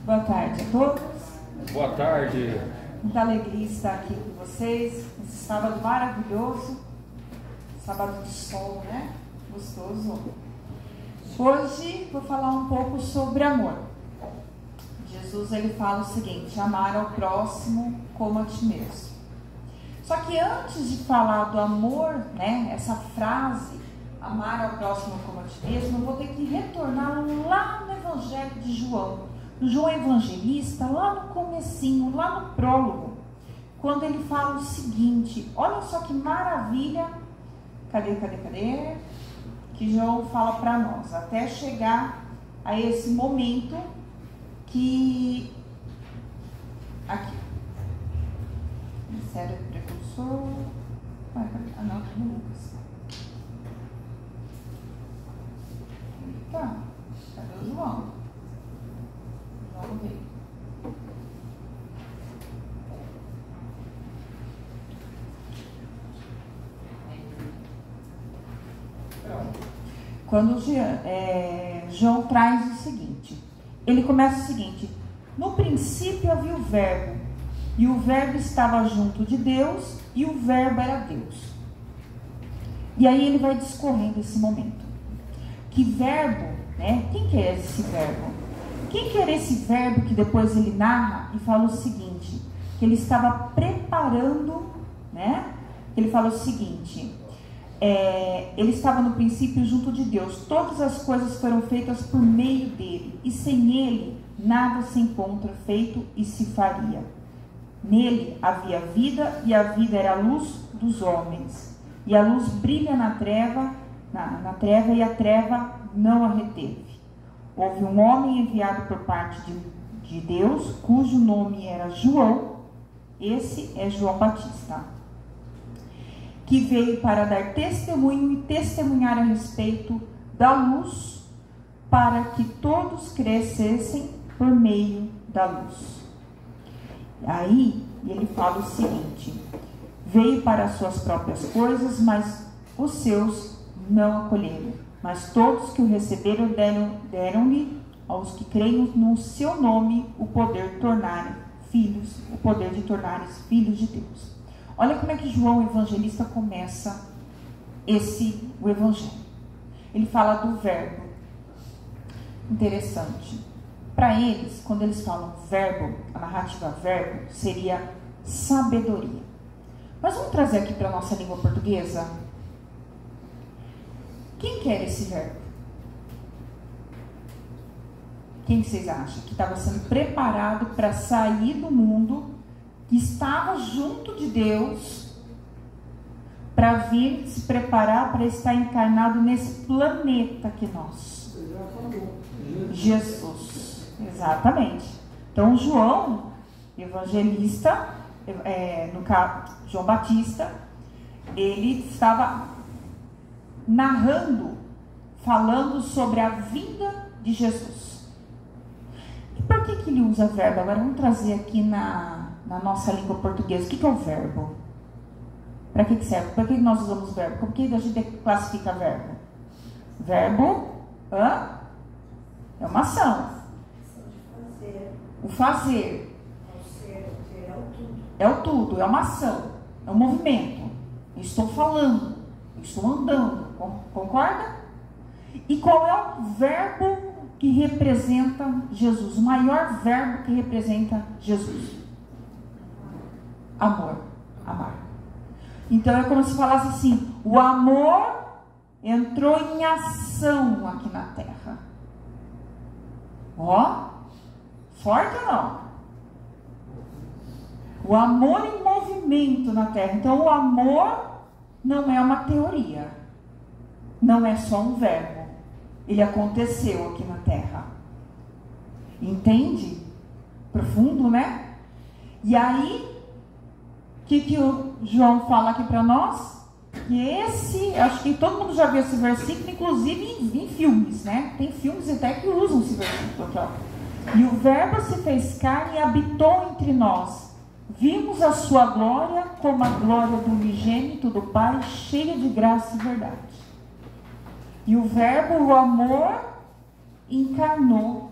Boa tarde a todos. Boa tarde. Muita alegria estar aqui com vocês. Esse sábado maravilhoso. Sábado de sol, né? Gostoso. Hoje vou falar um pouco sobre amor. Jesus, ele fala o seguinte: amar ao próximo como a ti mesmo. Só que antes de falar do amor, né? Essa frase, amar ao próximo como a ti mesmo, eu vou ter que retornar lá no Evangelho de João. João Evangelista, lá no comecinho, lá no prólogo, quando ele fala o seguinte, olha só que maravilha, cadê, que João fala para nós, até chegar a esse momento que, aqui, Ministério do Precursor, ah não, tá no Lucas, tá, cadê o João? Vamos ver. Quando João traz o seguinte, ele começa o seguinte: no princípio havia o verbo, e o verbo estava junto de Deus, e o verbo era Deus. E aí ele vai discorrendo esse momento. Que verbo, né? Quem que é esse verbo? Quem que era esse verbo que depois ele narra e fala o seguinte, que ele estava preparando, né? Ele fala o seguinte, ele estava no princípio junto de Deus, todas as coisas foram feitas por meio dele, e sem ele nada se encontra feito e se faria. Nele havia vida, e a vida era a luz dos homens, e a luz brilha na treva, e a treva não a reteve. Houve um homem enviado por parte de Deus, cujo nome era João, esse é João Batista, que veio para dar testemunho e testemunhar a respeito da luz, para que todos crescessem por meio da luz. Aí ele fala o seguinte: veio para as suas próprias coisas, mas os seus não acolheram. Mas todos que o receberam deram-lhe aos que creem no seu nome o poder de tornarem filhos de Deus. Olha como é que João Evangelista começa o Evangelho. Ele fala do verbo. Interessante. Para eles, quando eles falam verbo, a narrativa verbo seria sabedoria. Mas vamos trazer aqui para a nossa língua portuguesa. Quem que era esse verbo? Quem vocês acham que estava sendo preparado para sair do mundo, que estava junto de Deus, para vir se preparar para estar encarnado nesse planeta que nós? Jesus. Exatamente. Então João, evangelista, no caso João Batista, ele estava narrando, falando sobre a vinda de Jesus. E por que ele usa verbo? Agora vamos trazer aqui na nossa língua portuguesa. O que é o verbo? Para que serve? Por que nós usamos verbo? Como que a gente classifica verbo? Verbo é uma ação. O fazer. É o tudo, é uma ação, é um movimento. Eu estou falando, eu estou andando. Concorda? E qual é o verbo que representa Jesus? O maior verbo que representa Jesus? Amor. Amar. Então é como se falasse assim: o amor entrou em ação aqui na terra. Ó, forte ou não? O amor em movimento na terra. Então o amor não é uma teoria. Não é só um verbo. Ele aconteceu aqui na terra. Entende? Profundo, né? E aí, o que o João fala aqui para nós? Que acho que todo mundo já viu esse versículo, inclusive em filmes, né? Tem filmes até que usam esse versículo aqui, ó. E o verbo se fez carne e habitou entre nós. Vimos a sua glória como a glória do unigênito do Pai, cheia de graça e verdade. E o verbo, o amor, encarnou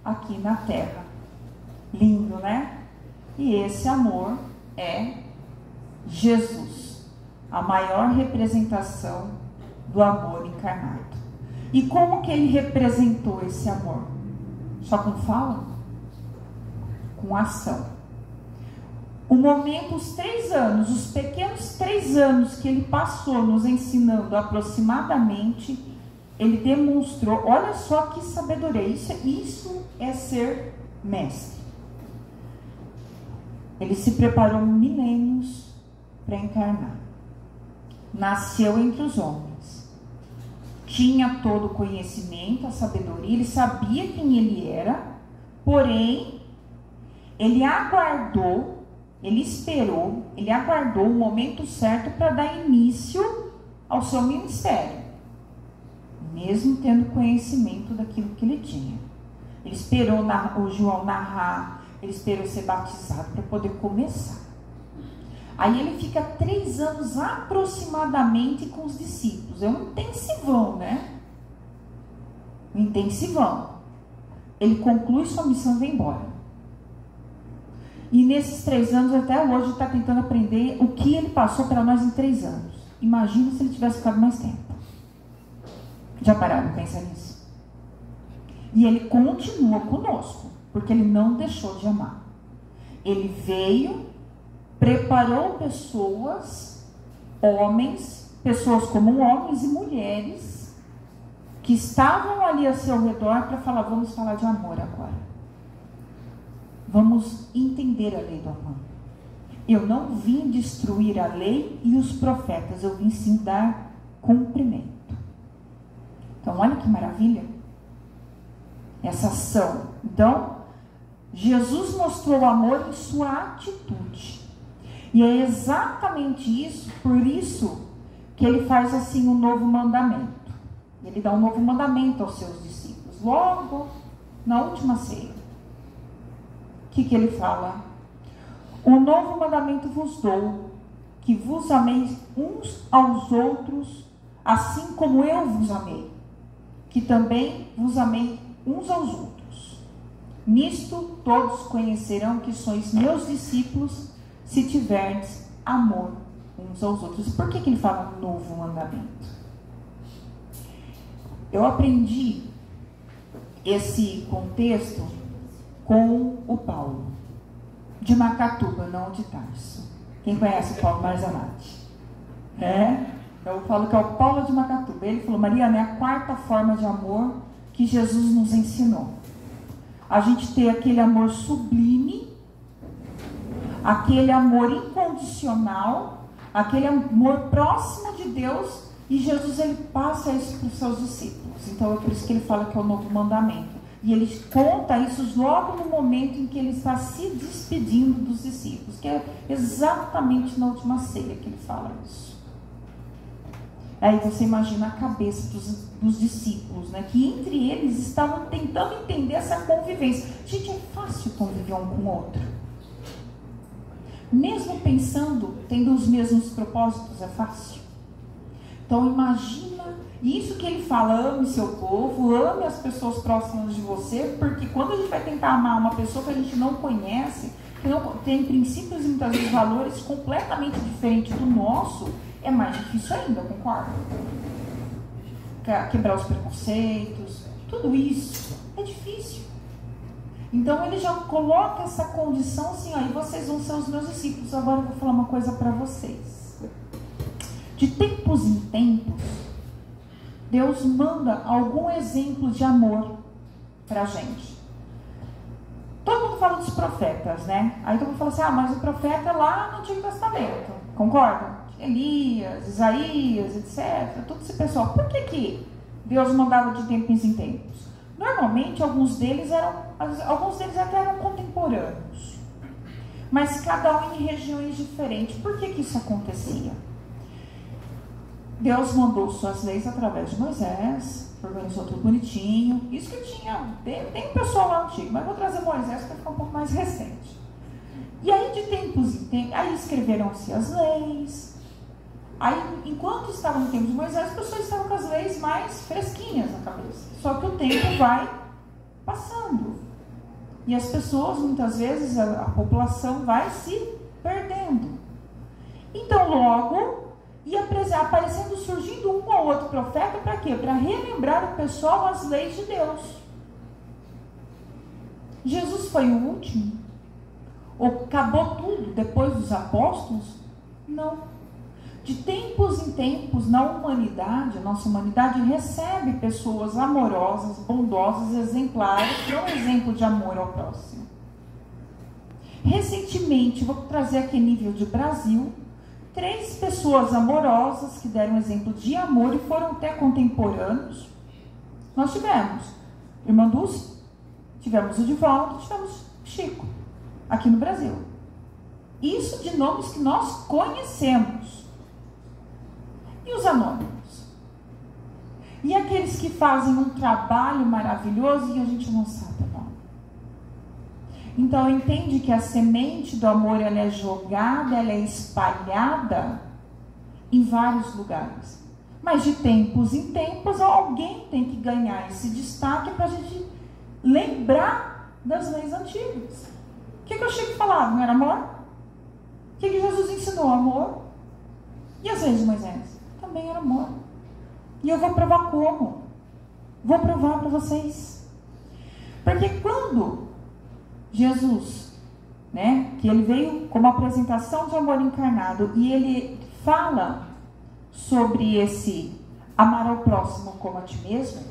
aqui na terra. Lindo, né? E esse amor é Jesus, a maior representação do amor encarnado. E como que ele representou esse amor? Só com fala? Com ação. O momento, os 3 anos, os pequenos 3 anos que ele passou nos ensinando aproximadamente, ele demonstrou, olha só que sabedoria, isso é ser mestre. Ele se preparou milênios para encarnar. Nasceu entre os homens. Tinha todo o conhecimento, a sabedoria, ele sabia quem ele era, porém, ele aguardou, ele esperou, ele aguardou o momento certo para dar início ao seu ministério, mesmo tendo conhecimento daquilo que ele tinha. Ele esperou o João narrar, ele esperou ser batizado para poder começar. Aí ele fica 3 anos aproximadamente com os discípulos. É um intensivão, né? Um intensivão. Ele conclui sua missão e vai embora. E nesses 3 anos, até hoje, está tentando aprender o que ele passou para nós em 3 anos. Imagina se ele tivesse ficado mais tempo. Já pararam de pensar nisso? E ele continua conosco, porque ele não deixou de amar. Ele veio, preparou pessoas, homens, pessoas como homens e mulheres, que estavam ali a seu redor para falar, vamos falar de amor agora. Vamos entender a lei do amor. Eu não vim destruir a lei e os profetas, eu vim sim dar cumprimento. Então, olha que maravilha. Essa ação. Então, Jesus mostrou o amor em sua atitude. E é exatamente isso, por isso, que ele faz assim um novo mandamento. Ele dá um novo mandamento aos seus discípulos. Logo, na última ceia. O que ele fala? Um novo mandamento vos dou, que vos ameis uns aos outros, assim como eu vos amei, que também vos amei uns aos outros. Nisto todos conhecerão que sois meus discípulos, se tiverdes amor uns aos outros. Por que ele fala um novo mandamento? Eu aprendi esse contexto com o Paulo, de Macatuba, não de Tarso. Quem conhece o Paulo Marzanati? Eu falo que é o Paulo de Macatuba. Ele falou, Mariana, é a 4ª forma de amor que Jesus nos ensinou. A gente ter aquele amor sublime, aquele amor incondicional, aquele amor próximo de Deus, e Jesus ele passa isso para os seus discípulos. Então é por isso que ele fala que é o novo mandamento. E ele conta isso logo no momento em que ele está se despedindo dos discípulos, que é exatamente na última ceia que ele fala isso. Aí você imagina a cabeça dos discípulos, né? Que entre eles estavam tentando entender essa convivência. Gente, é fácil conviver um com o outro. Mesmo pensando, tendo os mesmos propósitos, é fácil. Então imagina, isso que ele fala, ame seu povo, ame as pessoas próximas de você, porque quando a gente vai tentar amar uma pessoa que a gente não conhece, que não tem princípios e muitas vezes valores completamente diferentes do nosso, é mais difícil ainda, concorda? Quebrar os preconceitos, tudo isso é difícil. Então ele já coloca essa condição assim, ó, e vocês vão ser os meus discípulos. Agora eu vou falar uma coisa para vocês. De tempos em tempos, Deus manda algum exemplo de amor pra gente. Todo mundo fala dos profetas, né? Aí todo mundo fala assim, mas o profeta é lá no Antigo Testamento, concorda? Elias, Isaías, etc. Todo esse pessoal. Por que Deus mandava de tempos em tempos? Normalmente, alguns deles até eram contemporâneos. Mas cada um em regiões diferentes. Por que isso acontecia? Deus mandou suas leis através de Moisés, organizou tudo bonitinho. Isso que tinha, tem um pessoal lá antigo, mas vou trazer Moisés para ficar um pouco mais recente. E aí, de tempos em tempos, aí escreveram-se as leis. Aí, enquanto estavam no tempo de Moisés, as pessoas estavam com as leis mais fresquinhas na cabeça. Só que o tempo vai passando. E as pessoas, muitas vezes, a população vai se perdendo. Então, logo, ia aparecendo, surgindo um ou outro profeta, para quê? Para relembrar o pessoal as leis de Deus. Jesus foi o último? Ou acabou tudo depois dos apóstolos? Não. De tempos em tempos, na humanidade, a nossa humanidade recebe pessoas amorosas, bondosas, exemplares, que é um exemplo de amor ao próximo. Recentemente, vou trazer aqui nível de Brasil, 3 pessoas amorosas que deram exemplo de amor e foram até contemporâneos. Nós tivemos Irmã Dulce, tivemos o Divaldo, tivemos Chico, aqui no Brasil. Isso de nomes que nós conhecemos. E os anônimos? E aqueles que fazem um trabalho maravilhoso e a gente não sabe o nome. Então, entende que a semente do amor, ela é jogada, ela é espalhada em vários lugares. Mas de tempos em tempos, alguém tem que ganhar esse destaque para a gente lembrar das leis antigas. O que eu Chico falava? Não era amor? O que Jesus ensinou? Amor. E as leis de Moisés? Também era amor. E eu vou provar como? Vou provar para vocês. Porque quando Jesus, que ele veio como apresentação de amor encarnado, e ele fala sobre esse amar ao próximo como a ti mesmo,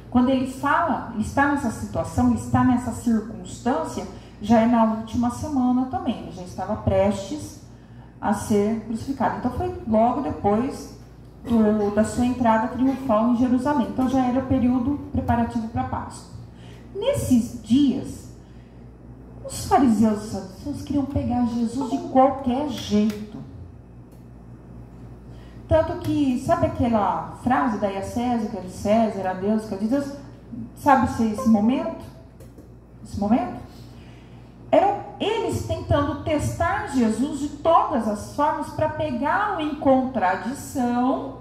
quando ele fala, ele está nessa situação, ele está nessa circunstância, já é na última semana também, ele já estava prestes a ser crucificado. Então foi logo depois da sua entrada triunfal em Jerusalém. Então já era o período preparativo para a Páscoa. Nesses dias, os fariseus e saduceus queriam pegar Jesus de qualquer jeito. Tanto que, sabe aquela frase, daí a César, que é de César, a Deus, que é de Deus? Sabe-se esse momento? Esse momento? Eram eles tentando testar Jesus de todas as formas para pegá-lo em contradição,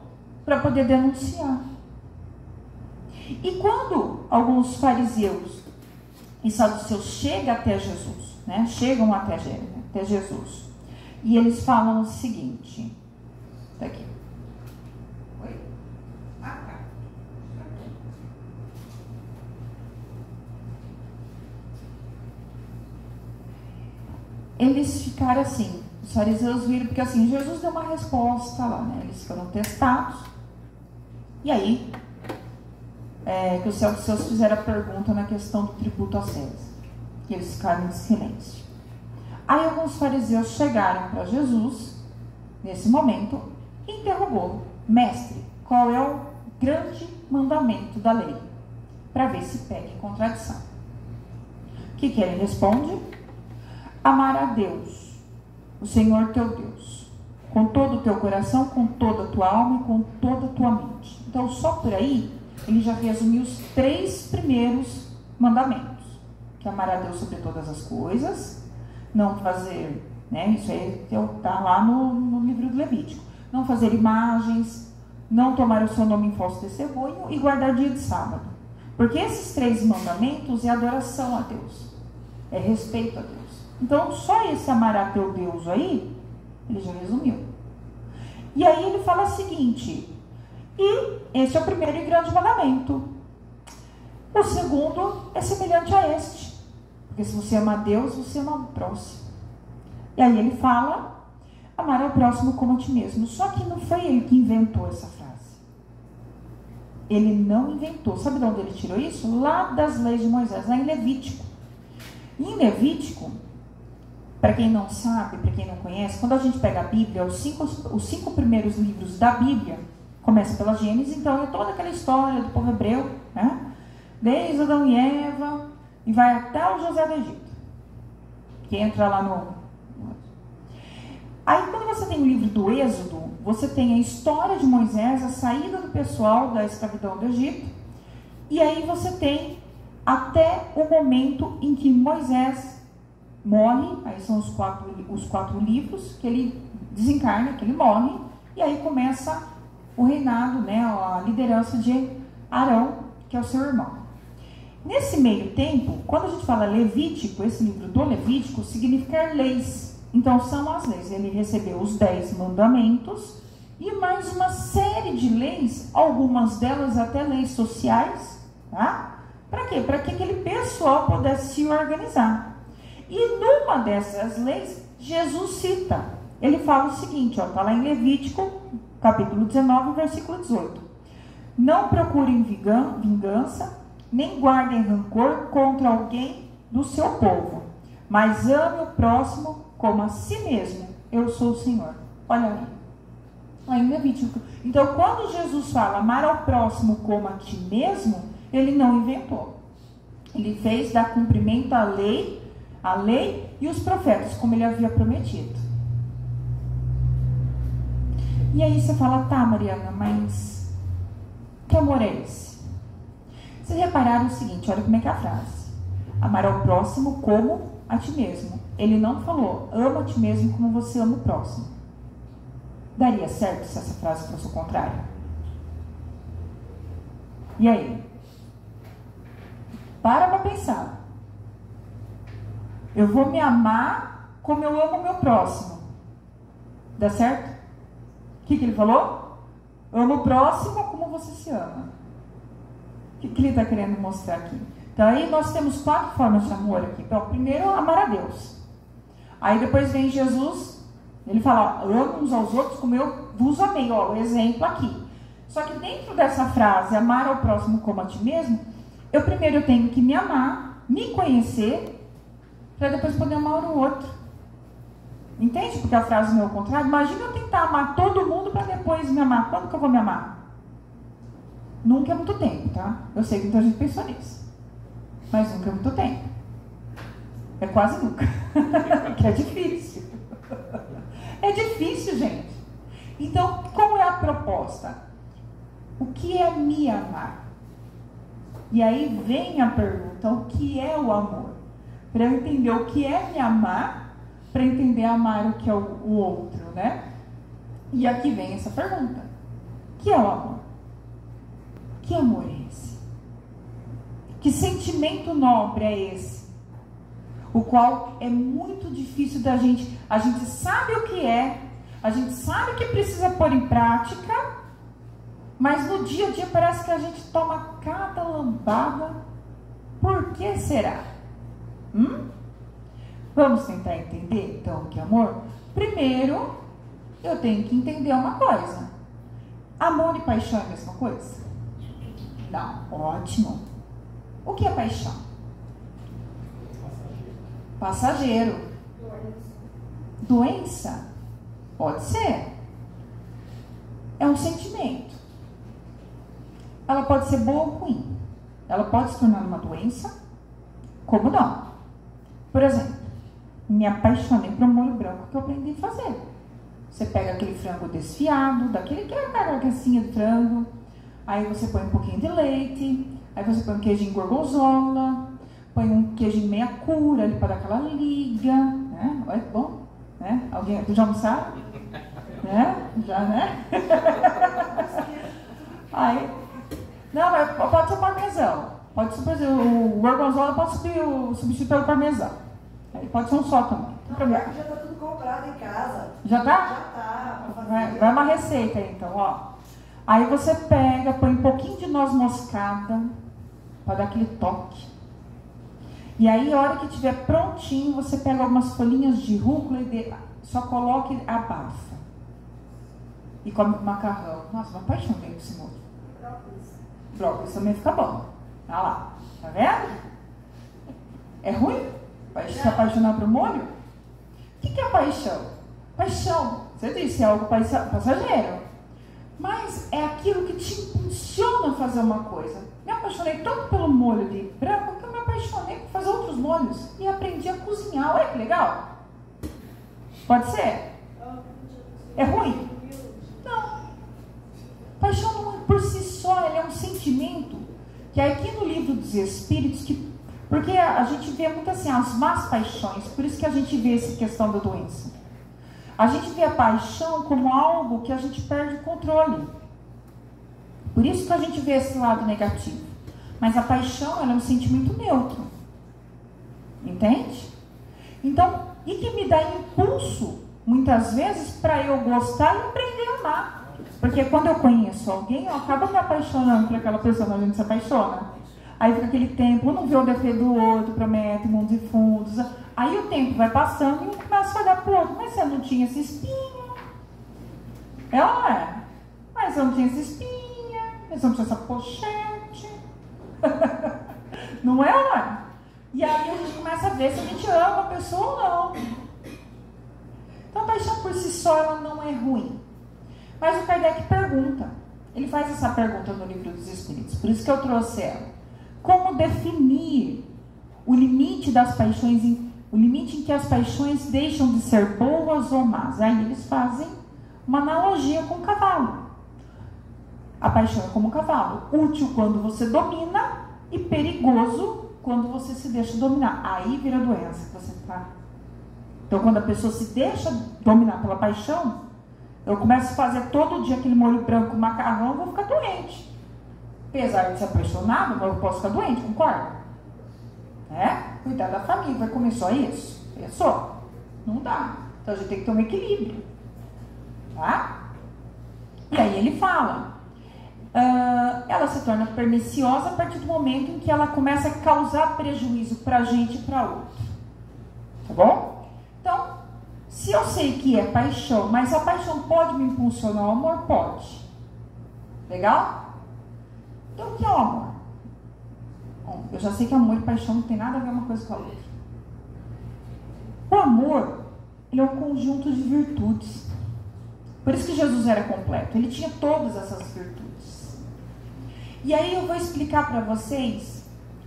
para poder denunciar. E quando alguns fariseus e saduceus chegam até Jesus, chegam até Jesus, e eles falam o seguinte, tá aqui. Oi? Ah, tá. Eles ficaram assim, os fariseus viram, porque assim, Jesus deu uma resposta lá, eles foram testados, e aí, que os saduceus fizeram a pergunta na questão do tributo a César, que eles ficaram em silêncio. Aí alguns fariseus chegaram para Jesus, nesse momento, e interrogou: mestre, qual é o grande mandamento da lei? Para ver se pega em contradição. O que ele responde? Amar a Deus, o Senhor teu Deus, com todo o teu coração, com toda a tua alma e com toda a tua mente. Então, só por aí, ele já resumiu os 3 primeiros mandamentos. Que é amar a Deus sobre todas as coisas, não fazer, isso aí está lá no livro do Levítico, não fazer imagens, não tomar o seu nome em falso testemunho e guardar dia de sábado. Porque esses 3 mandamentos é adoração a Deus, é respeito a Deus. Então, só esse amar a teu Deus aí, ele já resumiu. E aí ele fala o seguinte, e esse é o primeiro e grande mandamento. O segundo é semelhante a este, porque se você ama a Deus, você ama o próximo. E aí ele fala, amar ao próximo como a ti mesmo. Só que não foi ele que inventou essa frase. Ele não inventou. Sabe de onde ele tirou isso? Lá das leis de Moisés, lá em Levítico. E em Levítico, para quem não sabe, para quem não conhece, quando a gente pega a Bíblia, os 5 primeiros livros da Bíblia, começa pela Gênesis, então é toda aquela história do povo hebreu, desde Adão e Eva, e vai até o José do Egito, que entra lá no... Aí quando você tem o livro do Êxodo, você tem a história de Moisés, a saída do pessoal da escravidão do Egito, e aí você tem até o momento em que Moisés morre, aí são os quatro livros, que ele desencarna, que ele morre, e aí começa o reinado, a liderança de Arão, que é o seu irmão. Nesse meio tempo, quando a gente fala Levítico, esse livro do Levítico significa leis. Então são as leis. Ele recebeu os 10 mandamentos e mais uma série de leis, algumas delas até leis sociais, tá? Para quê? Para que aquele pessoal pudesse se organizar. E numa dessas leis, Jesus cita. Ele fala o seguinte, está lá em Levítico, capítulo 19, versículo 18. Não procurem vingança, nem guardem rancor contra alguém do seu povo, mas ame o próximo como a si mesmo. Eu sou o Senhor. Olha aí. Aí em Levítico. Então, quando Jesus fala amar ao próximo como a ti mesmo, ele não inventou. Ele fez dar cumprimento à lei e os profetas, como ele havia prometido. E aí você fala, tá, Mariana, mas que amor é esse? Vocês repararam o seguinte, olha como é que é a frase. Amar ao próximo como a ti mesmo. Ele não falou, ama a ti mesmo como você ama o próximo. Daria certo se essa frase fosse o contrário? E aí? Para pensar. Eu vou me amar como eu amo o meu próximo. Dá certo? O que ele falou? Amo o próximo como você se ama. O que ele está querendo mostrar aqui? Então aí nós temos 4 formas de amor aqui. Então, primeiro, amar a Deus. Aí depois vem Jesus, ele fala, amo uns aos outros como eu vos amei. Ó, o exemplo aqui. Só que dentro dessa frase, amar ao próximo como a ti mesmo, eu primeiro tenho que me amar, me conhecer, para depois poder amar o outro. Entende? Porque a frase não é o contrário. Imagina eu tentar amar todo mundo para depois me amar. Quando que eu vou me amar? Nunca é muito tempo, tá? Eu sei que muita gente pensou nisso. Mas nunca é muito tempo. É quase nunca. Que é difícil. É difícil, gente. Então, como é a proposta? O que é me amar? E aí vem a pergunta, o que é o amor? Para eu entender o que é me amar, para entender amar o que é o outro, né? E aqui vem essa pergunta. O que é o amor? Que amor é esse? Que sentimento nobre é esse? O qual é muito difícil da gente. A gente sabe o que é, a gente sabe que precisa pôr em prática, mas no dia a dia parece que a gente toma cada lambada. Por que será? Vamos tentar entender então o que é amor? Primeiro, eu tenho que entender uma coisa. Amor e paixão é a mesma coisa? Não, ótimo. O que é paixão? Passageiro. Doença? Pode ser. É um sentimento. Ela pode ser boa ou ruim. Ela pode se tornar uma doença, como não. Por exemplo, me apaixonei por um molho branco que eu aprendi a fazer. Você pega aquele frango desfiado, daquele que é a carcacinha de frango, aí você põe um pouquinho de leite, aí você põe um queijinho gorgonzola, põe um queijinho meia cura ali para dar aquela liga, né? Olha que bom, né? Alguém já almoçaram? Né? Já, né? Aí, não, mas pode ser o parmesão. Pode ser, o gorgonzola pode substituir pelo parmesão. Aí pode ser um só também. Não, já está tudo comprado em casa. Já tá? Já tá. Vai uma receita aí, então, ó. Aí você pega, põe um pouquinho de noz moscada para dar aquele toque. E aí, a hora que estiver prontinho, você pega algumas folhinhas de rúcula e só coloca e abafa. E come com macarrão. Nossa, me apaixonei por esse molho. Brócolis também fica bom. Olha lá, tá vendo? É ruim? Vai se apaixonar por molho? O que é paixão? Paixão, você disse, é algo passageiro. Mas é aquilo que te impulsiona a fazer uma coisa. Me apaixonei tanto pelo molho de branco que eu me apaixonei por fazer outros molhos. E aprendi a cozinhar. Olha que legal. Pode ser? É ruim? Não. Paixão por si só, ele é um sentimento que aqui no livro dos Espíritos, porque a gente vê muito assim, as más paixões, por isso que a gente vê essa questão da doença. A gente vê a paixão como algo que a gente perde o controle. Por isso que a gente vê esse lado negativo. Mas a paixão, ela é um sentimento neutro. Entende? Então, e que me dá impulso, muitas vezes, para eu gostar e aprender a amar. Porque quando eu conheço alguém, eu acabo me apaixonando por aquela pessoa, a gente se apaixona. Aí fica aquele tempo, um não vê o defeito do outro, promete mundos e fundos. Aí o tempo vai passando e um começa a olhar pro outro. Mas você não tinha essa espinha. É ou não é? Mas você não tinha essa espinha. Mas você não tinha essa pochete. Não é ou não é? E aí a gente começa a ver se a gente ama a pessoa ou não. Então a paixão por si só, ela não é ruim. Mas o Kardec pergunta. Ele faz essa pergunta no Livro dos Espíritos. Por isso que eu trouxe ela. Como definir o limite das paixões, o limite em que as paixões deixam de ser boas ou más? Aí eles fazem uma analogia com o cavalo. A paixão é como um cavalo, útil quando você domina e perigoso quando você se deixa dominar. Aí vira doença que você tá. Então, quando a pessoa se deixa dominar pela paixão, eu começo a fazer todo dia aquele molho branco, macarrão, eu vou ficar doente. Apesar de ser apaixonado, mas eu posso ficar doente, concorda? Cuidar da família, vai comer só isso? Pensou? Não dá. Então a gente tem que ter um equilíbrio. Tá? E aí ele fala, ela se torna perniciosa a partir do momento em que ela começa a causar prejuízo para a gente e para outro. Tá bom? Então, se eu sei que é paixão, mas a paixão pode me impulsionar ao amor? Pode. Legal? Então, o que é o amor? Bom, eu já sei que amor e paixão não tem nada a ver uma coisa com a outra. O amor, ele é um conjunto de virtudes. Por isso que Jesus era completo. Ele tinha todas essas virtudes. E aí eu vou explicar para vocês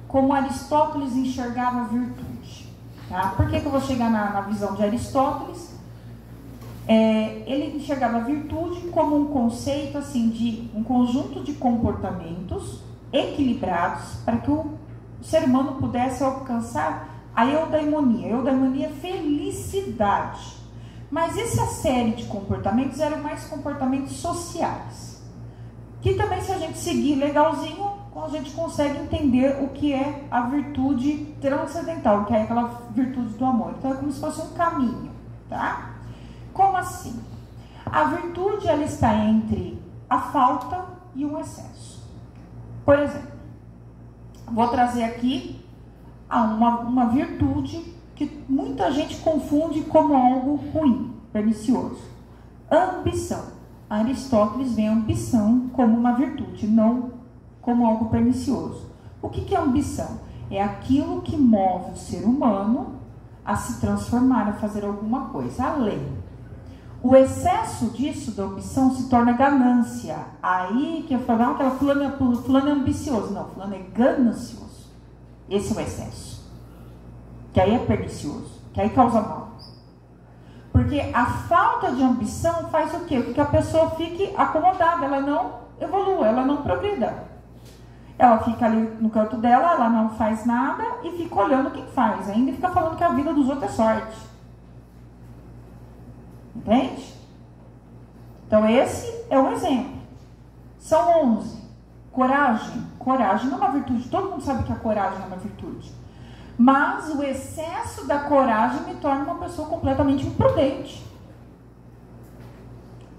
como Aristóteles enxergava a virtude. Tá? Por que eu vou chegar na visão de Aristóteles? Ele enxergava a virtude como um conceito assim, de um conjunto de comportamentos equilibrados para que o ser humano pudesse alcançar a eudaimonia. Eudaimonia é felicidade. Mas essa série de comportamentos eram mais comportamentos sociais. Que também, se a gente seguir legalzinho, a gente consegue entender o que é a virtude transcendental, que é aquela virtude do amor. Então é como se fosse um caminho, tá? Como assim? A virtude, ela está entre a falta e o excesso. Por exemplo, vou trazer aqui uma virtude que muita gente confunde como algo ruim, pernicioso. Ambição. Aristóteles vê a ambição como uma virtude, não como algo pernicioso. O que é ambição? É aquilo que move o ser humano a se transformar, a fazer alguma coisa além. O excesso disso, da ambição, se torna ganância. Aí que eu falo, aquela fulano é ambicioso. Não, fulano é ganancioso. Esse é o excesso. Que aí é pernicioso, que aí causa mal. Porque a falta de ambição faz o quê? Que a pessoa fique acomodada, ela não evolua, ela não progrida. Ela fica ali no canto dela, ela não faz nada e fica olhando quem faz. Ainda fica falando que a vida dos outros é sorte. Entende? Então esse é um exemplo. São 11. Coragem. Coragem não é uma virtude. Todo mundo sabe que a coragem é uma virtude. Mas o excesso da coragem me torna uma pessoa completamente imprudente.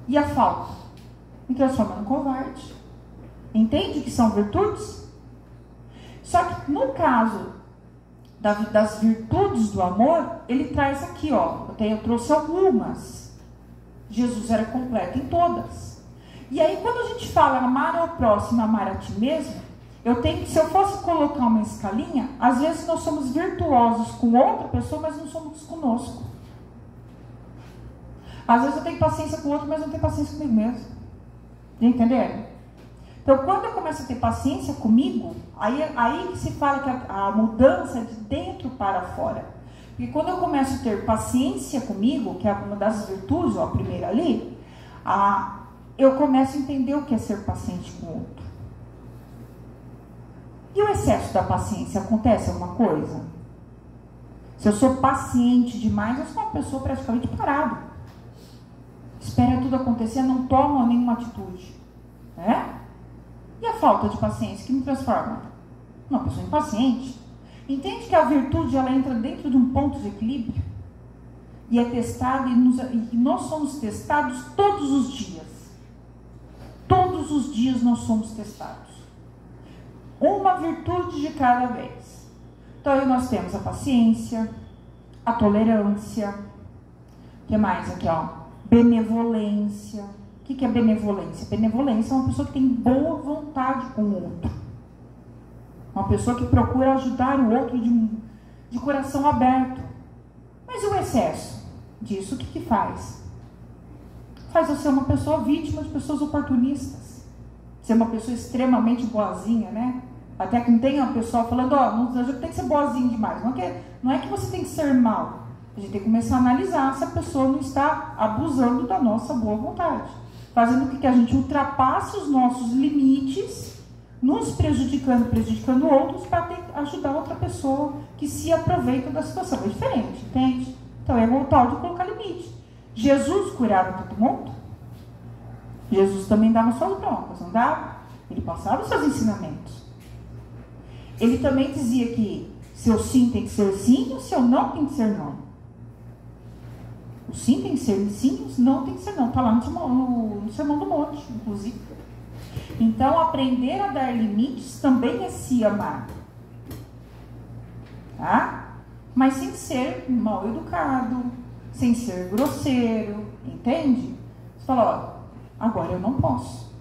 E a falta? Me transforma num covarde. Entende que são virtudes? Só que no caso das virtudes do amor, ele traz aqui, ó. Eu trouxe algumas. Jesus era completo em todas. E aí quando a gente fala amar ao próximo, amar a ti mesmo, se eu fosse colocar uma escalinha, às vezes nós somos virtuosos com outra pessoa, mas não somos conosco. Às vezes eu tenho paciência com o outro, mas não tenho paciência comigo mesmo. Entenderam? Então, quando eu começo a ter paciência comigo, aí que se fala que a mudança é de dentro para fora. Porque quando eu começo a ter paciência comigo, que é uma das virtudes, ó, a primeira ali, eu começo a entender o que é ser paciente com o outro. E o excesso da paciência, acontece alguma coisa? Se eu sou paciente demais, eu sou uma pessoa praticamente parada. Espera tudo acontecer, não toma nenhuma atitude. Né? E a falta de paciência que me transforma? uma pessoa impaciente. Entende que a virtude ela entra dentro de um ponto de equilíbrio? E é testada, e nós somos testados todos os dias. Todos os dias nós somos testados. Uma virtude de cada vez. Então aí nós temos a paciência, a tolerância, o que mais aqui, ó? Benevolência. O que é benevolência? Benevolência é uma pessoa que tem boa vontade com o outro. Uma pessoa que procura ajudar o outro de coração aberto. Mas o excesso disso, o que faz? Faz você uma pessoa vítima de pessoas oportunistas. Ser uma pessoa extremamente boazinha, né? Até que não tem uma pessoa falando, a gente tem que ser boazinho demais. Não é que você tem que ser mal. A gente tem que começar a analisar se a pessoa não está abusando da nossa boa vontade. Fazendo com que a gente ultrapasse os nossos limites, nos prejudicando outros, para ajudar outra pessoa que se aproveita da situação. É diferente, entende? Então é o tal de colocar limite. Jesus curava todo mundo. Jesus também dava suas broncas, não dava? Ele passava os seus ensinamentos. Ele também dizia que seu sim tem que ser sim, o seu não tem que ser não. O sim tem que ser sim, o não tem que ser não. Está lá no Sermão do Monte, inclusive. Então, aprender a dar limites também é se amar. Tá? Mas sem ser mal educado, sem ser grosseiro, entende? Você fala, agora eu não posso.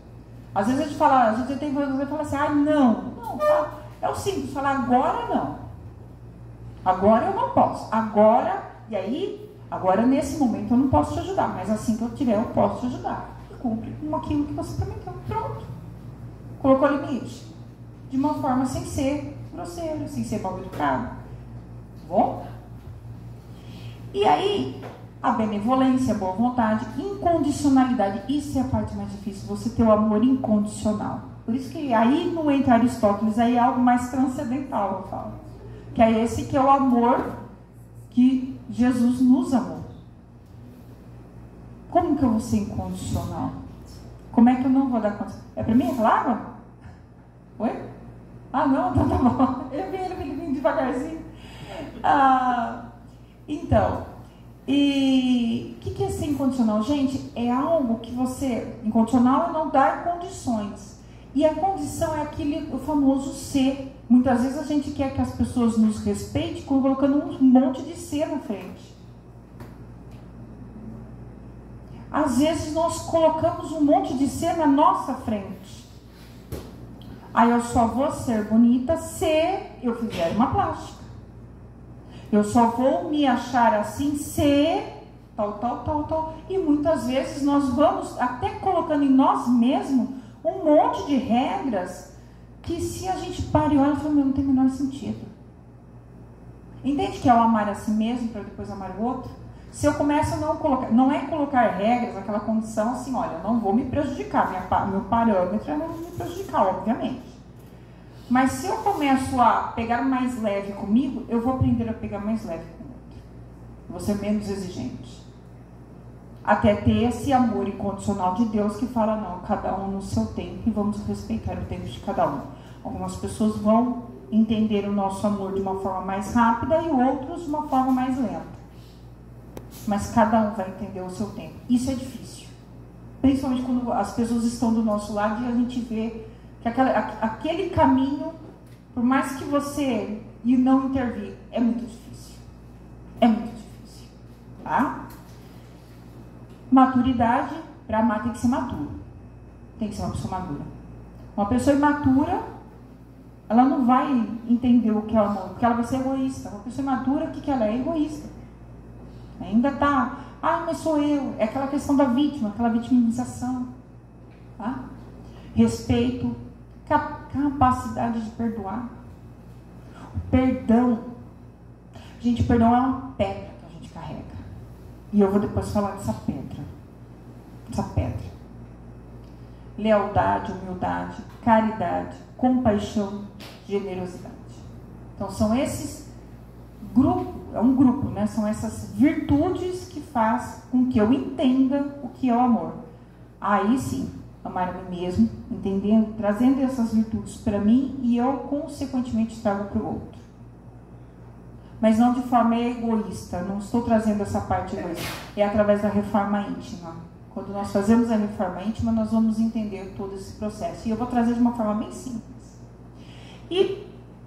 Às vezes a gente fala, tem coisa que fala assim, não, é o simples, falar agora não. Agora eu não posso. Agora nesse momento eu não posso te ajudar, mas assim que eu tiver eu posso te ajudar. E cumpre com aquilo que você prometeu. Pronto. Colocou limite. De uma forma sem ser grosseiro, sem ser mal educado. Bom? E aí, a benevolência, a boa vontade, incondicionalidade. Isso é a parte mais difícil, você ter o amor incondicional. Por isso que aí não entra Aristóteles, aí é algo mais transcendental, eu falo. Que é esse que é o amor que Jesus nos amou. Como que eu vou ser incondicional? Como é que eu não vou dar conta? É para mim aquela água? Oi? Não, então tá bom. Ele vem devagarzinho. Então, e o que é ser incondicional? Gente, é algo que você... Incondicional é não dar condições. E a condição é o famoso ser. Muitas vezes a gente quer que as pessoas nos respeitem colocando um monte de ser na frente. Às vezes nós colocamos um monte de ser na nossa frente. Aí eu só vou ser bonita se eu fizer uma plástica. Eu só vou me achar assim se tal. E muitas vezes nós vamos até colocando em nós mesmos um monte de regras que se a gente para e olha, não tem o menor sentido. Entende que é o amar a si mesmo para depois amar o outro? Se eu começo a não colocar, não é colocar regras, aquela condição assim, olha, eu não vou me prejudicar, meu parâmetro é não me prejudicar, obviamente. Mas se eu começo a pegar mais leve comigo, eu vou aprender a pegar mais leve com o outro. Vou ser menos exigente. Até ter esse amor incondicional de Deus que fala, não, cada um no seu tempo e vamos respeitar o tempo de cada um. Algumas pessoas vão entender o nosso amor de uma forma mais rápida e outros de uma forma mais lenta. Mas cada um vai entender o seu tempo. Isso é difícil. Principalmente quando as pessoas estão do nosso lado e a gente vê que aquele caminho, por mais que você não intervir, é muito difícil. É muito difícil. Tá? Maturidade, para amar tem que ser maduro. Tem que ser uma pessoa madura. Uma pessoa imatura, ela não vai entender o que é o amor, porque ela vai ser egoísta. Uma pessoa imatura, o que ela é? Egoísta. Ainda está, mas sou eu. É aquela questão da vítima, aquela vitimização. Tá? Respeito, capacidade de perdoar. Perdão. Gente, perdão é uma pedra que a gente carrega. E eu vou depois falar dessa pedra. Essa pedra. Lealdade, humildade, caridade, compaixão, generosidade. Então são esses grupos, é um grupo, né? São essas virtudes que faz com que eu entenda o que é o amor. Aí sim, amar a mim mesmo, entendendo, trazendo essas virtudes para mim e eu, consequentemente, trago para o outro. Mas não de forma egoísta, não estou trazendo essa parte egoísta, é através da reforma íntima. Quando nós fazemos a reforma íntima, nós vamos entender todo esse processo. E eu vou trazer de uma forma bem simples. E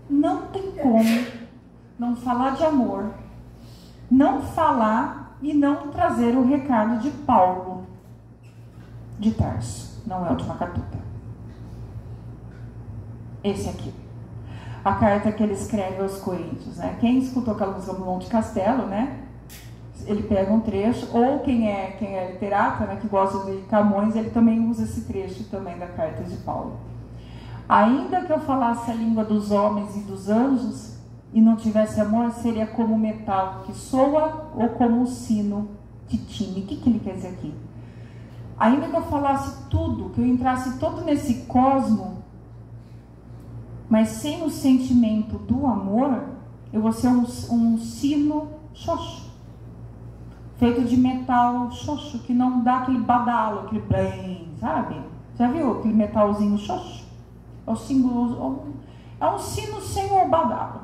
não tem como não falar de amor, não falar e não trazer o recado de Paulo de Tarso. Não é o de Macatuta. Esse aqui. A carta que ele escreve aos Coríntios, né? Quem escutou aquela música do Monte Castelo, né? Ele pega um trecho, ou quem é literato, né, que gosta de Camões, ele também usa esse trecho também da carta de Paulo. Ainda que eu falasse a língua dos homens e dos anjos e não tivesse amor, seria como metal que soa ou como um sino de time. O que ele quer dizer aqui? Ainda que eu falasse tudo, que eu entrasse todo nesse cosmo, mas sem o sentimento do amor, eu vou ser um sino xoxo, feito de metal xoxo, que não dá aquele badalo, aquele blém, sabe? Já viu aquele metalzinho xoxo? É o símbolo, é um sino sem o badalo.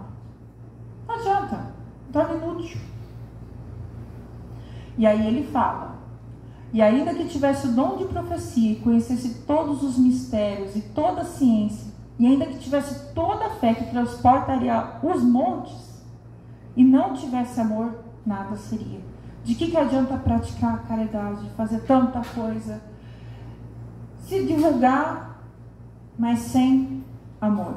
Não adianta, torna inútil. E aí ele fala: e ainda que tivesse o dom de profecia e conhecesse todos os mistérios e toda a ciência, e ainda que tivesse toda a fé que transportaria os montes, e não tivesse amor, nada seria. De que adianta praticar a caridade, fazer tanta coisa, se divulgar, mas sem amor?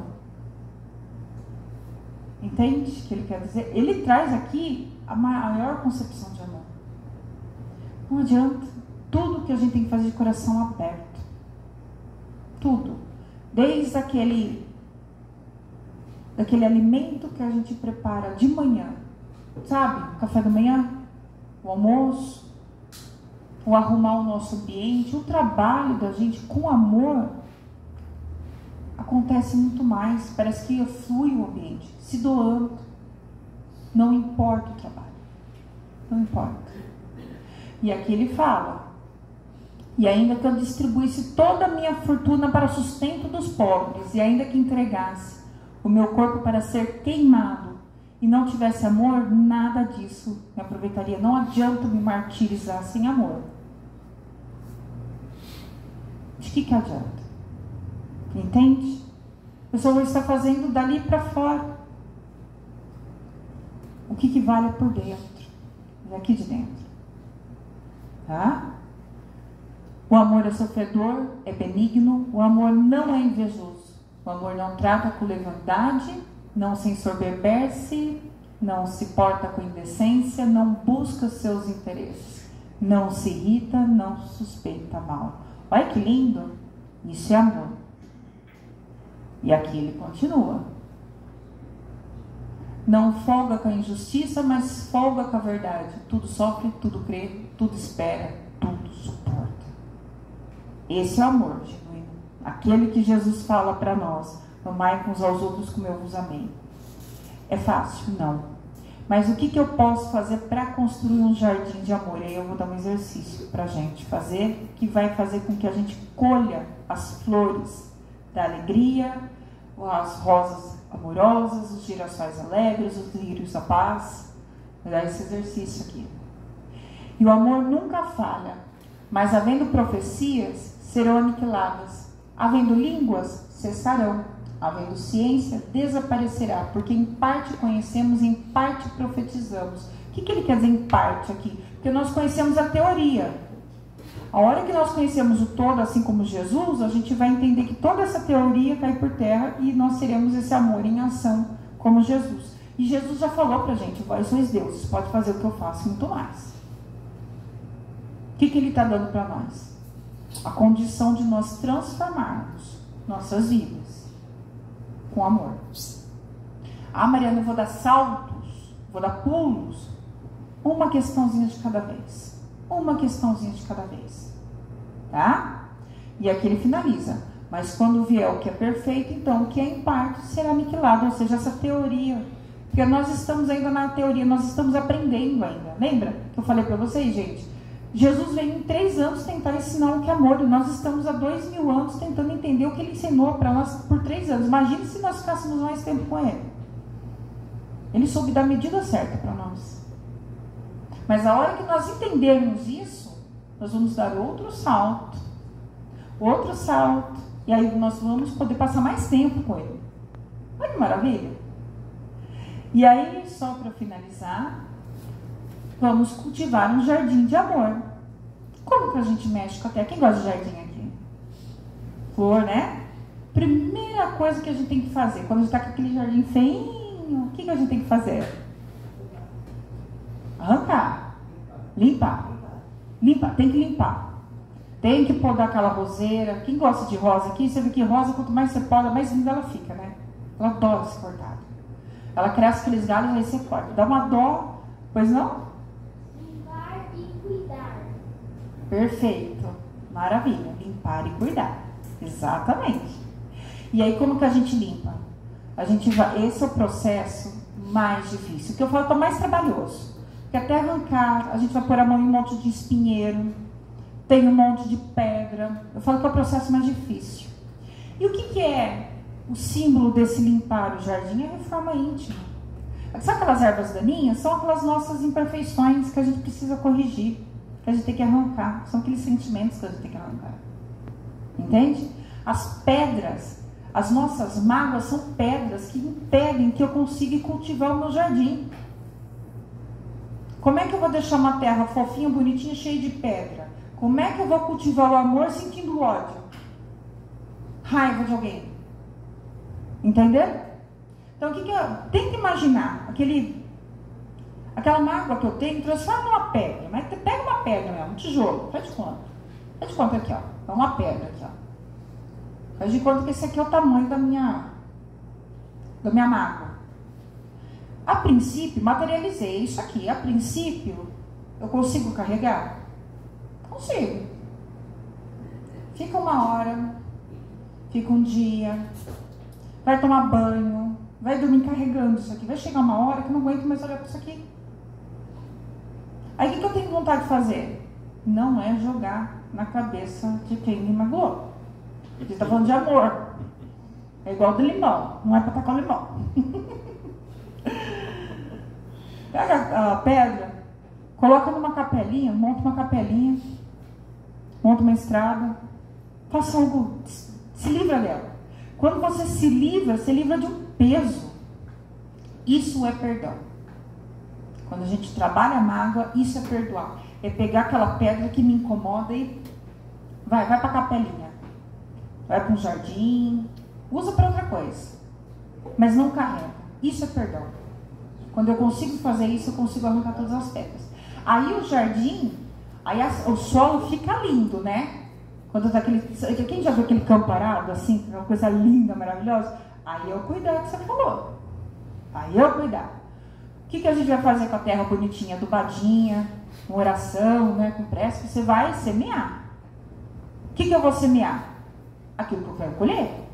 Entende o que ele quer dizer? Ele traz aqui a maior concepção de amor. Não adianta. Tudo que a gente tem que fazer de coração aberto. Tudo. Desde daquele alimento que a gente prepara de manhã. Sabe? Café da manhã, o almoço, o arrumar o nosso ambiente, o trabalho da gente com amor, acontece muito mais. Parece que flui o ambiente, se doando. Não importa o trabalho. Não importa. E aqui ele fala: e ainda que eu distribuísse toda a minha fortuna para o sustento dos pobres, e ainda que entregasse o meu corpo para ser queimado, e não tivesse amor, nada disso me aproveitaria. Não adianta me martirizar sem amor. De que adianta? Entende? A pessoa está fazendo dali para fora. O que vale é por dentro. É aqui de dentro. Tá? O amor é sofredor, é benigno. O amor não é invejoso. O amor não trata com leviandade, não se ensoberbece, não se porta com indecência, não busca seus interesses, não se irrita, não suspeita mal. Olha que lindo. Isso é amor. E aqui ele continua: não folga com a injustiça, mas folga com a verdade. Tudo sofre, tudo crê, tudo espera, tudo suporta. Esse é o amor genuíno. Aquele que Jesus fala para nós: amai uns aos outros como eu vos amei. É fácil? Não. Mas o que eu posso fazer para construir um jardim de amor? E aí eu vou dar um exercício para a gente fazer, que vai fazer com que a gente colha as flores da alegria, as rosas amorosas, os girassóis alegres, os lírios da paz. Vou dar esse exercício aqui. E o amor nunca falha, mas havendo profecias, serão aniquiladas. Havendo línguas, cessarão. Havendo ciência, desaparecerá, porque em parte conhecemos, em parte profetizamos. O que ele quer dizer em parte aqui? Porque nós conhecemos a teoria. A hora que nós conhecemos o todo, assim como Jesus, a gente vai entender que toda essa teoria cai por terra e nós teremos esse amor em ação, como Jesus. E Jesus já falou pra gente: vós sois deuses, pode fazer o que eu faço, muito mais. O que ele está dando para nós? A condição de nós transformarmos nossas vidas com amor. Ah, Mariana, eu vou dar saltos, vou dar pulos. Uma questãozinha de cada vez. Uma questãozinha de cada vez. Tá? E aqui ele finaliza: mas quando vier o que é perfeito, então o que é em parte será aniquilado. Ou seja, essa teoria. Porque nós estamos ainda na teoria, nós estamos aprendendo ainda. Lembra que eu falei para vocês, gente? Jesus veio em 3 anos tentar ensinar o que é amor. E nós estamos há 2000 anos tentando entender o que ele ensinou para nós por 3 anos. Imagine se nós ficássemos mais tempo com ele. Ele soube dar a medida certa para nós. Mas a hora que nós entendermos isso, nós vamos dar outro salto. E aí nós vamos poder passar mais tempo com ele. Olha que maravilha. E aí, só para finalizar, vamos cultivar um jardim de amor. Como que a gente mexe com a terra? Quem gosta de jardim aqui? Flor, né? Primeira coisa que a gente tem que fazer, quando a gente está com aquele jardim feinho, o que a gente tem que fazer? Arrancar. Limpar. Tem que limpar. Tem que podar aquela roseira. Quem gosta de rosa aqui, você vê que rosa, quanto mais você poda, mais linda ela fica, né? Ela adora ser cortada. Ela cresce aqueles galhos e aí você corta. Dá uma dó, pois não? Limpar e cuidar. Perfeito. Maravilha. Limpar e cuidar. Exatamente. E aí como que a gente limpa? A gente vai, esse é o processo mais difícil. O que eu falo que é o mais trabalhoso. Porque até arrancar, a gente vai pôr a mão em um monte de espinheiro. Tem um monte de pedra. Eu falo que é o processo mais difícil. E o que é o símbolo desse limpar o jardim? É a reforma íntima. Sabe aquelas ervas daninhas? São aquelas nossas imperfeições que a gente precisa corrigir, que a gente tem que arrancar. São aqueles sentimentos que a gente tem que arrancar. Entende? As pedras, as nossas mágoas são pedras que impedem que eu consiga cultivar o meu jardim. Como é que eu vou deixar uma terra fofinha, bonitinha, cheia de pedra? Como é que eu vou cultivar o amor sentindo ódio? Raiva de alguém? Entendeu? Então, o que eu tenho que imaginar? Aquela mágoa que eu tenho, transforma numa pedra. Mas pega uma pedra mesmo, um tijolo, faz de conta. Faz de conta aqui, ó. É uma pedra aqui, ó. Faz de conta que esse aqui é o tamanho da minha mágoa. A princípio, materializei isso aqui. A princípio, eu consigo carregar? Consigo. Fica uma hora, fica um dia, vai tomar banho, vai dormir carregando isso aqui. Vai chegar uma hora que eu não aguento mais olhar para isso aqui. Aí o que eu tenho vontade de fazer? Não é jogar na cabeça de quem me magoou. Porque está falando de amor. É igual do limão, não é para tacar o limão. Pega a pedra, coloca numa capelinha, monta uma capelinha, monta uma estrada, faça algo, se livra dela. Quando você se livra de um peso. Isso é perdão. Quando a gente trabalha a mágoa, isso é perdoar. É pegar aquela pedra que me incomoda e vai para a capelinha. Vai para um jardim, usa para outra coisa. Mas não carrega. Isso é perdão. Quando eu consigo fazer isso, eu consigo arrancar todas as pedras. Aí o jardim, o solo fica lindo, né? Quando tá quem já viu aquele campo parado, assim, uma coisa linda, maravilhosa? Aí eu cuidar que você falou. Aí eu cuidar. O que a gente vai fazer com a terra bonitinha, adubadinha, com oração, né, com prece? Você vai semear. O que eu vou semear? Aquilo que eu quero colher.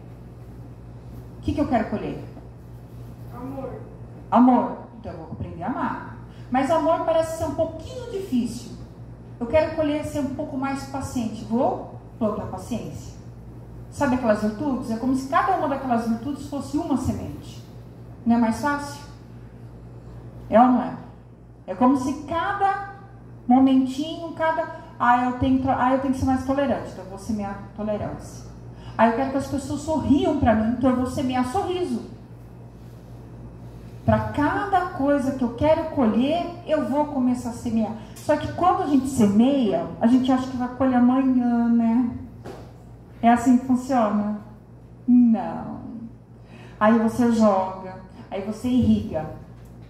O que eu quero colher? Amor. Então eu vou aprender a amar. Mas amor parece ser um pouquinho difícil. Eu quero colher ser um pouco mais paciente. Vou plantar paciência. Sabe aquelas virtudes? É como se cada uma daquelas virtudes fosse uma semente. Não é mais fácil? É ou não é? É como se cada momentinho, eu tenho que ser mais tolerante, então eu vou semear tolerância. Eu quero que as pessoas sorriam para mim, então eu vou semear sorriso. Para cada coisa que eu quero colher, eu vou começar a semear. Só que quando a gente semeia, a gente acha que vai colher amanhã, né? É assim que funciona? Não. Aí você joga, aí você irriga,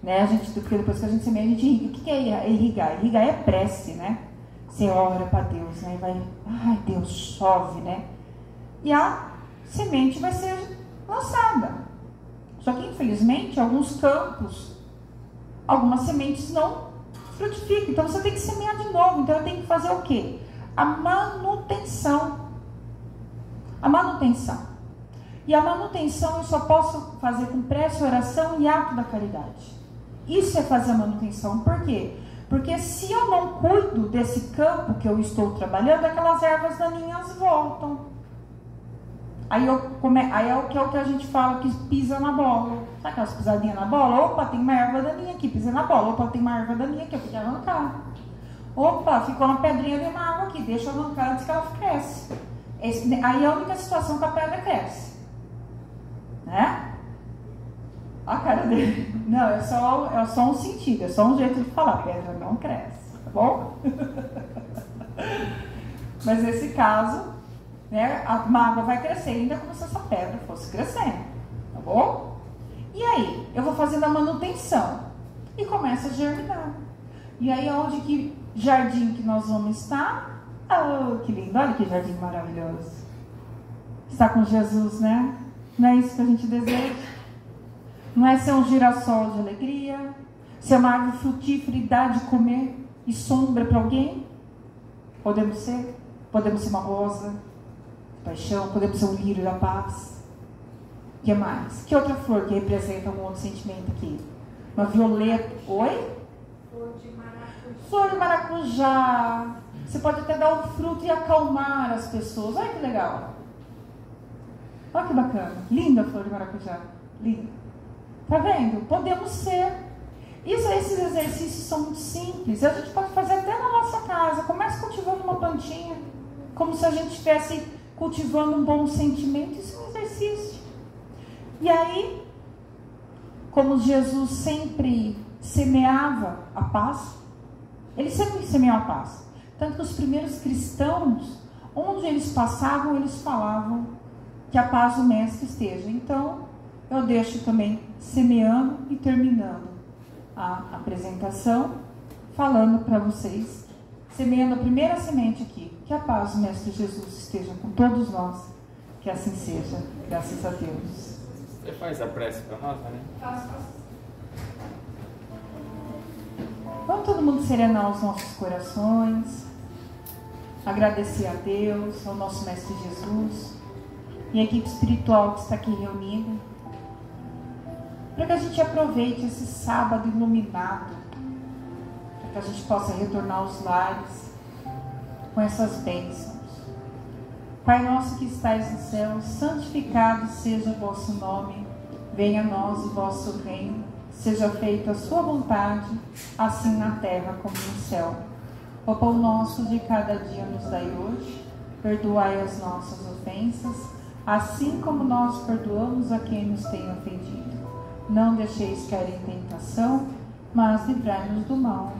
né? Porque depois que a gente semeia, a gente irriga. O que é irrigar? Irrigar é prece, né? Você ora para Deus, né? Ai, Deus, chove, né? E a semente vai ser lançada. Só que, infelizmente, alguns campos, algumas sementes não frutificam. Então, você tem que semear de novo. Então, eu tenho que fazer o quê? A manutenção. A manutenção. E a manutenção eu só posso fazer com prece, oração e ato da caridade. Isso é fazer a manutenção. Por quê? Porque se eu não cuido desse campo que eu estou trabalhando, aquelas ervas daninhas voltam. Aí é o que a gente fala que pisa na bola. Sabe aquelas pisadinhas na bola? Opa, tem uma erva daninha aqui, pisa na bola. Opa, tem uma erva daninha aqui, eu tenho que arrancar. Opa, ficou uma pedrinha de uma água aqui, deixa eu arrancar antes que ela cresce. Aí é a única situação que a pedra cresce. Né? A cara dele. Não, é só um sentido, é só um jeito de falar. A pedra não cresce, tá bom? Mas nesse caso, né, a mágoa vai crescer ainda como se essa pedra fosse crescendo, tá bom? E aí, eu vou fazendo a manutenção e começa a germinar. E aí, onde que jardim que nós vamos estar? Oh, que lindo, olha que jardim maravilhoso. Está com Jesus, né? Não é isso que a gente deseja? Não é ser um girassol de alegria, ser uma árvore frutífera e dar de comer e sombra para alguém? Podemos ser uma rosa de paixão, podemos ser um lírio da paz. O que mais? Que outra flor que representa um outro sentimento aqui? Uma violeta. Oi? Flor de maracujá. Flor de maracujá. Você pode até dar um fruto e acalmar as pessoas. Olha que legal. Olha que bacana. Linda a flor de maracujá. Linda. Tá vendo? Podemos ser. Esses exercícios são muito simples. A gente pode fazer até na nossa casa. Comece cultivando uma plantinha. Como se a gente estivesse cultivando um bom sentimento. Isso é um exercício. E aí, como Jesus sempre semeava a paz, ele sempre semeou a paz. Tanto que os primeiros cristãos, onde eles passavam, eles falavam que a paz do Mestre esteja. Então, eu deixo também semeando e terminando a apresentação, falando para vocês, semeando a primeira semente aqui, que a paz do Mestre Jesus esteja com todos nós, que assim seja, graças a Deus. Você faz a prece para nós, né? Faço. Vamos todo mundo serenar os nossos corações, agradecer a Deus, ao nosso Mestre Jesus e a equipe espiritual que está aqui reunida, para que a gente aproveite esse sábado iluminado, para que a gente possa retornar aos lares com essas bênçãos. Pai nosso que estais no céu, santificado seja o vosso nome, venha a nós o vosso reino, seja feita a sua vontade, assim na terra como no céu. O pão nosso de cada dia nos dai hoje, perdoai as nossas ofensas, assim como nós perdoamos a quem nos tem ofendido. Não deixeis cair em tentação, mas livrai-nos do mal.